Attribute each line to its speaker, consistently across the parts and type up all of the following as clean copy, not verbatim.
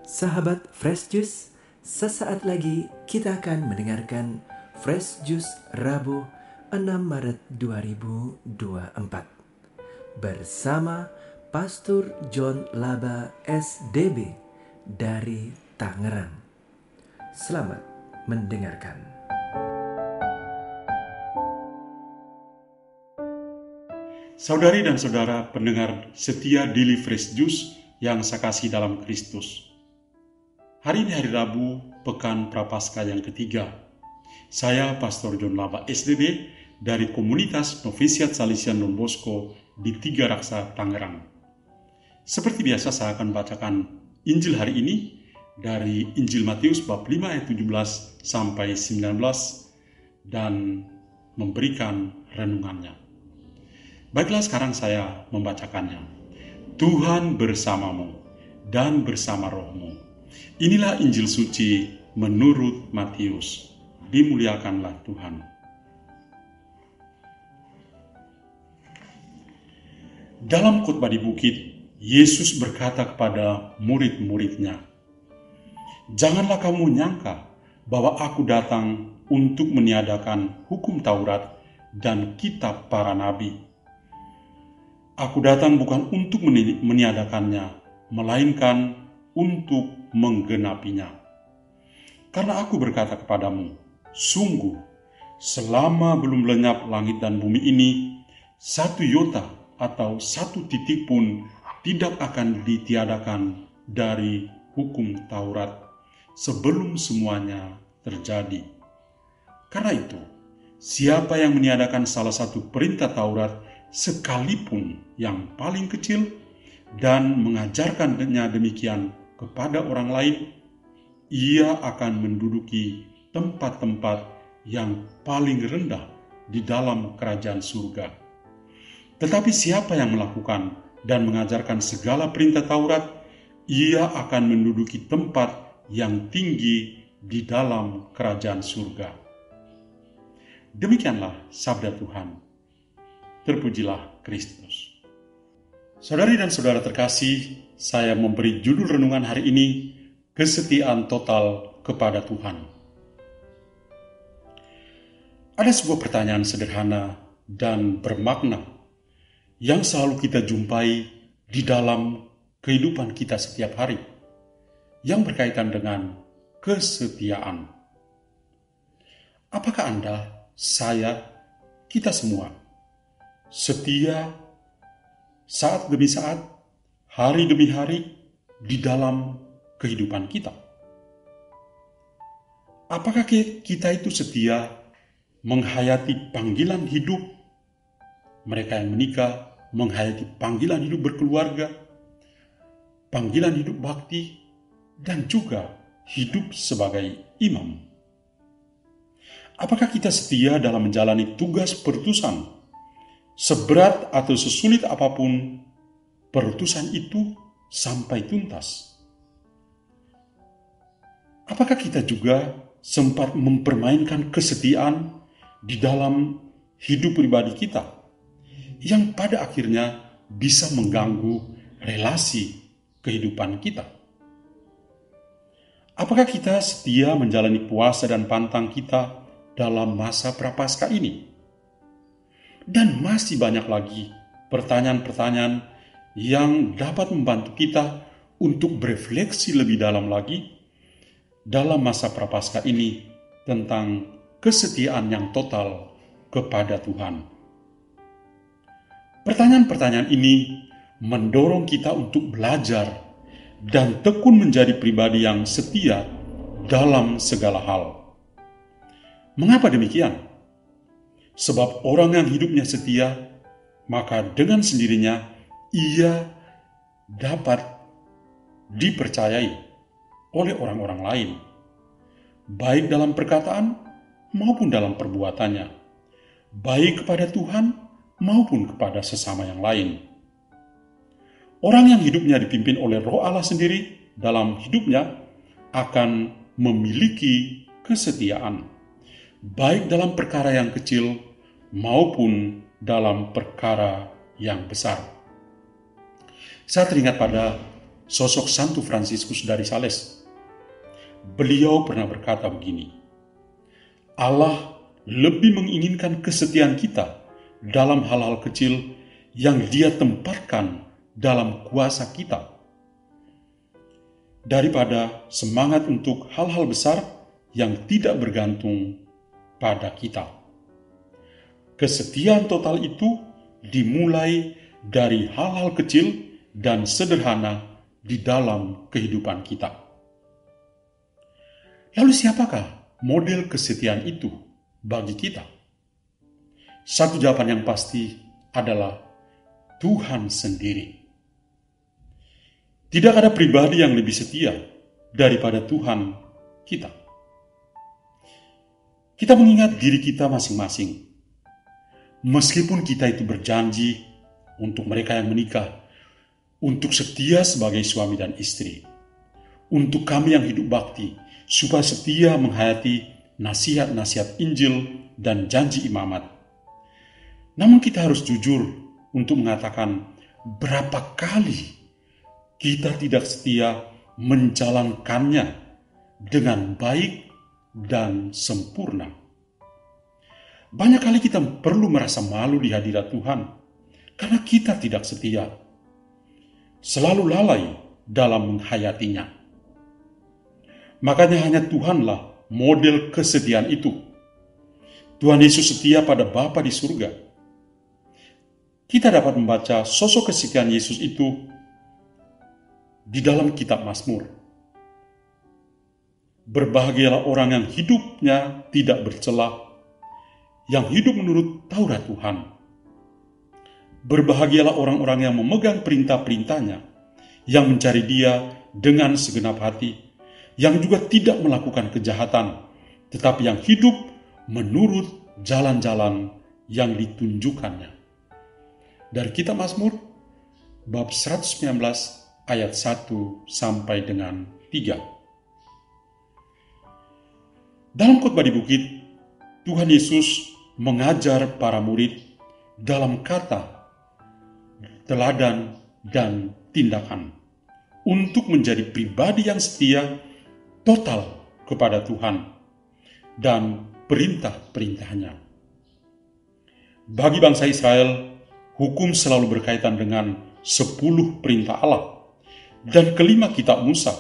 Speaker 1: Sahabat Fresh Juice, sesaat lagi kita akan mendengarkan Fresh Juice Rabu 6 Maret 2024 bersama Pastor John Laba SDB dari Tangerang. Selamat mendengarkan.
Speaker 2: Saudari dan saudara pendengar setia Daily Fresh Juice yang saya kasih dalam Kristus. Hari ini hari Rabu, Pekan Prapaskah yang ketiga. Saya Pastor John Laba SDB dari komunitas Novisiat Salesian Don Bosco di Tiga Raksa, Tangerang. Seperti biasa saya akan bacakan Injil hari ini dari Injil Matius bab 5 ayat 17 sampai 19 dan memberikan renungannya. Baiklah, sekarang saya membacakannya. Tuhan bersamamu dan bersama rohmu. Inilah Injil suci menurut Matius. Dimuliakanlah Tuhan. Dalam khotbah di bukit, Yesus berkata kepada murid-muridnya, "Janganlah kamu menyangka bahwa aku datang untuk meniadakan hukum Taurat dan kitab para nabi. Aku datang bukan untuk meniadakannya, melainkan untuk menggenapinya. Karena aku berkata kepadamu, sungguh, selama belum lenyap langit dan bumi ini, satu iota atau satu titik pun tidak akan ditiadakan dari hukum Taurat sebelum semuanya terjadi. Karena itu, siapa yang meniadakan salah satu perintah Taurat sekalipun yang paling kecil dan mengajarkannya demikian kepada orang lain, ia akan menduduki tempat-tempat yang paling rendah di dalam kerajaan surga. Tetapi siapa yang melakukan dan mengajarkan segala perintah Taurat, ia akan menduduki tempat yang tinggi di dalam kerajaan surga." Demikianlah sabda Tuhan. Terpujilah Kristus. Saudari dan saudara terkasih, saya memberi judul renungan hari ini, kesetiaan total kepada Tuhan. Ada sebuah pertanyaan sederhana dan bermakna yang selalu kita jumpai di dalam kehidupan kita setiap hari, yang berkaitan dengan kesetiaan. Apakah Anda, saya, kita semua setia saat demi saat, hari demi hari di dalam kehidupan kita? Apakah kita itu setia menghayati panggilan hidup mereka yang menikah, menghayati panggilan hidup berkeluarga, panggilan hidup bakti, dan juga hidup sebagai imam? Apakah kita setia dalam menjalani tugas perutusan? Seberat atau sesulit apapun perutusan itu sampai tuntas. Apakah kita juga sempat mempermainkan kesetiaan di dalam hidup pribadi kita, yang pada akhirnya bisa mengganggu relasi kehidupan kita? Apakah kita setia menjalani puasa dan pantang kita dalam masa Prapaskah ini? Dan masih banyak lagi pertanyaan-pertanyaan yang dapat membantu kita untuk berefleksi lebih dalam lagi dalam masa Prapaskah ini tentang kesetiaan yang total kepada Tuhan. Pertanyaan-pertanyaan ini mendorong kita untuk belajar dan tekun menjadi pribadi yang setia dalam segala hal. Mengapa demikian? Sebab orang yang hidupnya setia, maka dengan sendirinya ia dapat dipercayai oleh orang-orang lain, baik dalam perkataan maupun dalam perbuatannya, baik kepada Tuhan maupun kepada sesama yang lain. Orang yang hidupnya dipimpin oleh Roh Allah sendiri dalam hidupnya akan memiliki kesetiaan, baik dalam perkara yang kecil maupun dalam perkara yang besar. Saya teringat pada sosok Santo Fransiskus dari Sales. Beliau pernah berkata begini, Allah lebih menginginkan kesetiaan kita dalam hal-hal kecil yang Dia tempatkan dalam kuasa kita, daripada semangat untuk hal-hal besar yang tidak bergantung pada kita. Kesetiaan total itu dimulai dari hal-hal kecil dan sederhana di dalam kehidupan kita. Lalu siapakah model kesetiaan itu bagi kita? Satu jawaban yang pasti adalah Tuhan sendiri. Tidak ada pribadi yang lebih setia daripada Tuhan kita. Kita mengingat diri kita masing-masing. Meskipun kita itu berjanji untuk mereka yang menikah, untuk setia sebagai suami dan istri, untuk kami yang hidup bakti, supaya setia menghayati nasihat-nasihat Injil dan janji imamat. Namun kita harus jujur untuk mengatakan berapa kali kita tidak setia menjalankannya dengan baik dan sempurna. Banyak kali kita perlu merasa malu di hadirat Tuhan karena kita tidak setia, selalu lalai dalam menghayatinya. Makanya hanya Tuhanlah model kesetiaan itu. Tuhan Yesus setia pada Bapa di surga. Kita dapat membaca sosok kesetiaan Yesus itu di dalam kitab Mazmur. Berbahagialah orang yang hidupnya tidak bercela, yang hidup menurut Taurat Tuhan. Berbahagialah orang-orang yang memegang perintah-perintahnya, yang mencari Dia dengan segenap hati, yang juga tidak melakukan kejahatan, tetapi yang hidup menurut jalan-jalan yang ditunjukkannya. Dari kitab Mazmur, bab 119, ayat 1 sampai dengan 3. Dalam khotbah di bukit, Tuhan Yesus mengajar para murid dalam kata, teladan, dan tindakan untuk menjadi pribadi yang setia total kepada Tuhan dan perintah-perintahnya. Bagi bangsa Israel, hukum selalu berkaitan dengan 10 perintah Allah dan kelima kitab Musa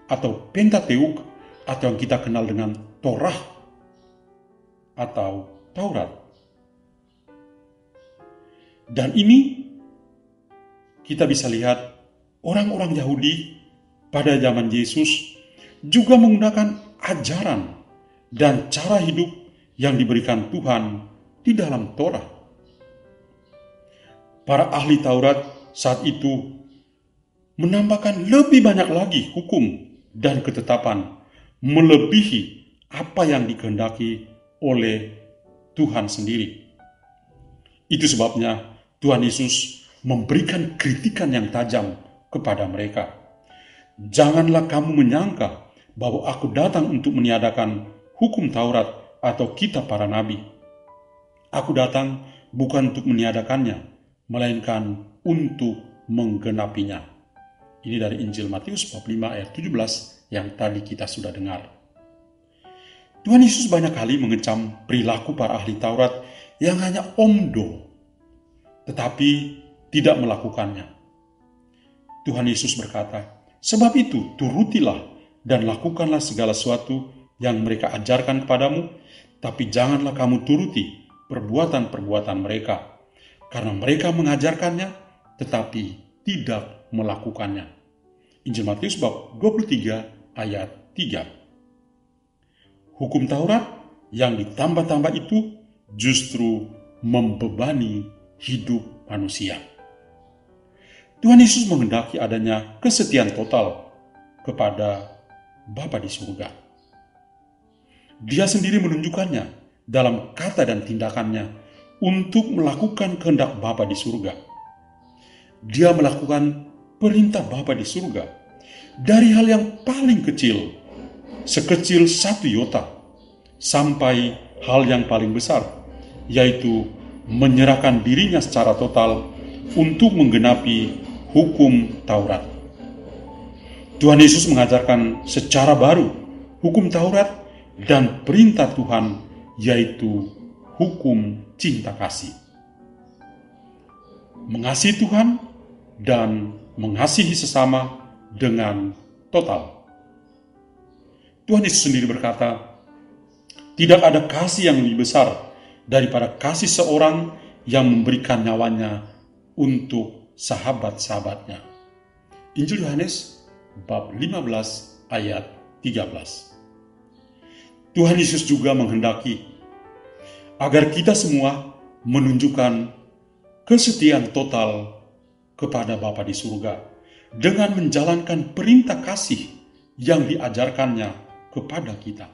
Speaker 2: atau Pentateuk atau yang kita kenal dengan Torah atau Taurat. Dan ini kita bisa lihat orang-orang Yahudi pada zaman Yesus juga menggunakan ajaran dan cara hidup yang diberikan Tuhan di dalam Torah. Para ahli Taurat saat itu menambahkan lebih banyak lagi hukum dan ketetapan melebihi apa yang dikehendaki oleh Tuhan sendiri. Itu sebabnya Tuhan Yesus memberikan kritikan yang tajam kepada mereka. Janganlah kamu menyangka bahwa aku datang untuk meniadakan hukum Taurat atau kitab para nabi. Aku datang bukan untuk meniadakannya, melainkan untuk menggenapinya. Ini dari Injil Matius bab 5 ayat 17 yang tadi kita sudah dengar. Tuhan Yesus banyak kali mengecam perilaku para ahli Taurat yang hanya omdo, tetapi tidak melakukannya. Tuhan Yesus berkata, sebab itu turutilah dan lakukanlah segala sesuatu yang mereka ajarkan kepadamu, tapi janganlah kamu turuti perbuatan-perbuatan mereka, karena mereka mengajarkannya, tetapi tidak melakukannya. Injil Matius bab 23 ayat 3. Hukum Taurat yang ditambah-tambah itu justru membebani hidup manusia. Tuhan Yesus menghendaki adanya kesetiaan total kepada Bapa di surga. Dia sendiri menunjukkannya dalam kata dan tindakannya untuk melakukan kehendak Bapa di surga. Dia melakukan perintah Bapa di surga dari hal yang paling kecil, sekecil 1 iota, sampai hal yang paling besar, yaitu menyerahkan dirinya secara total untuk menggenapi hukum Taurat. Tuhan Yesus mengajarkan secara baru hukum Taurat dan perintah Tuhan, yaitu hukum cinta kasih. Mengasihi Tuhan dan mengasihi sesama dengan total. Tuhan Yesus sendiri berkata, tidak ada kasih yang lebih besar daripada kasih seorang yang memberikan nyawanya untuk sahabat-sahabatnya. Injil Yohanes bab 15 ayat 13. Tuhan Yesus juga menghendaki agar kita semua menunjukkan kesetiaan total kepada Bapa di surga dengan menjalankan perintah kasih yang diajarkannya kepada kita.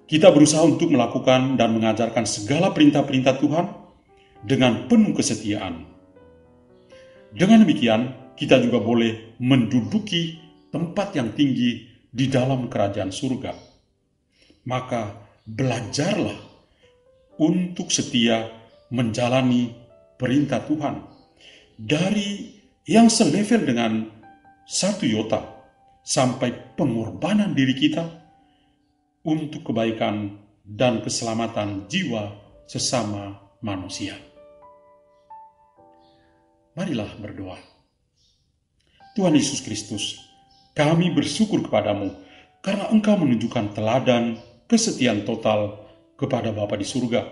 Speaker 2: Kita berusaha untuk melakukan dan mengajarkan segala perintah-perintah Tuhan dengan penuh kesetiaan. Dengan demikian, kita juga boleh menduduki tempat yang tinggi di dalam kerajaan surga. Maka belajarlah untuk setia menjalani perintah Tuhan, dari yang selevel dengan 1 iota sampai pengorbanan diri kita untuk kebaikan dan keselamatan jiwa sesama manusia. Marilah berdoa. Tuhan Yesus Kristus, kami bersyukur kepadamu karena Engkau menunjukkan teladan kesetiaan total kepada Bapa di surga.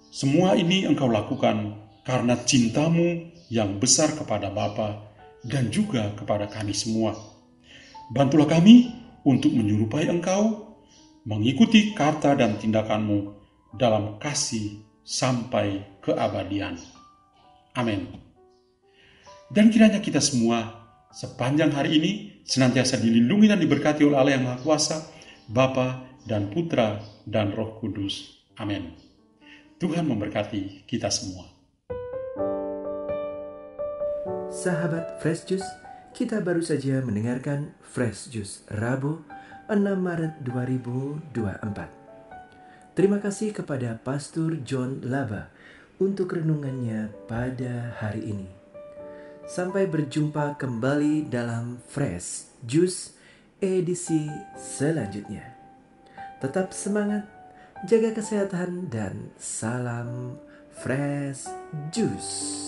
Speaker 2: Semua ini Engkau lakukan karena cintamu yang besar kepada Bapa dan juga kepada kami semua. Bantulah kami untuk menyerupai Engkau, mengikuti kata dan tindakanmu dalam kasih sampai keabadian. Amin. Dan kiranya kita semua sepanjang hari ini senantiasa dilindungi dan diberkati oleh Allah yang Maha Kuasa, Bapa dan Putra dan Roh Kudus. Amin. Tuhan memberkati kita semua.
Speaker 1: Sahabat Fresh Juice, kita baru saja mendengarkan Fresh Juice Rabu 6 Maret 2024. Terima kasih kepada Pastor John Laba untuk renungannya pada hari ini. Sampai berjumpa kembali dalam Fresh Juice edisi selanjutnya. Tetap semangat, jaga kesehatan, dan salam Fresh Juice.